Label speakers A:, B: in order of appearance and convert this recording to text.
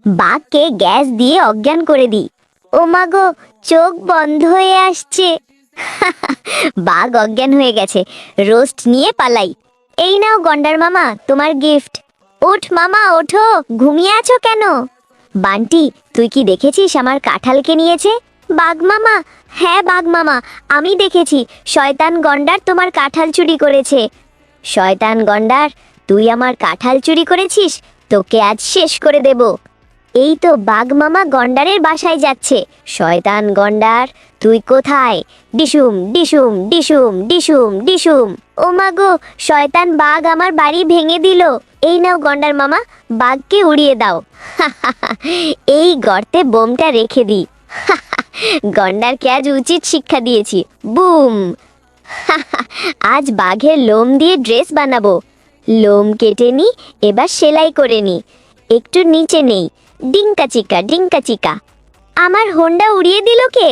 A: বাঘকে গ্যাস দিয়ে অজ্ঞান করে দিই। ও মা গো, চোখ বন্ধ হয়ে আসছে। বাঘ অজ্ঞান হয়ে গেছে, রোস্ট নিয়ে পালাই। এই নাও গন্ডার মামা, তোমার গিফট। ওঠ মামা, ওঠো, ঘুমিয়ে আছো কেন? বান্টি, তুই কি দেখেছিস আমার কাঁঠালকে নিয়েছে? বাঘ মামা, হ্যাঁ বাঘ মামা, আমি দেখেছি শয়তান গন্ডার তোমার কাঁঠাল চুরি করেছে। শয়তান গন্ডার, তুই আমার কাঁঠাল চুরি করেছিস, তোকে আজ শেষ করে দেব। এই তো বাঘ মামা গন্ডারের বাসায় যাচ্ছে। শয়তান গন্ডার, তুই কোথায়? ডিসুম ডিসুম ডিসুম ডিসুম ডিসুম। ও মা গো, শয়তান বাঘ আমার বাড়ি ভেঙে দিল। এই নাও গন্ডার মামা, বাঘকে উড়িয়ে দাও। এই গর্তে বোমটা রেখে দিই। গন্ডারকে আজ উচিত শিক্ষা দিয়েছি। বুম। আজ বাঘের লোম দিয়ে ড্রেস বানাবো। লোম কেটে নি, এবার সেলাই করে নি। একটু নিচে নেই। ডিঙ্কা চিকা ডিঙ্কা চিকা। আমার হোন্ডা উড়িয়ে দিল কে?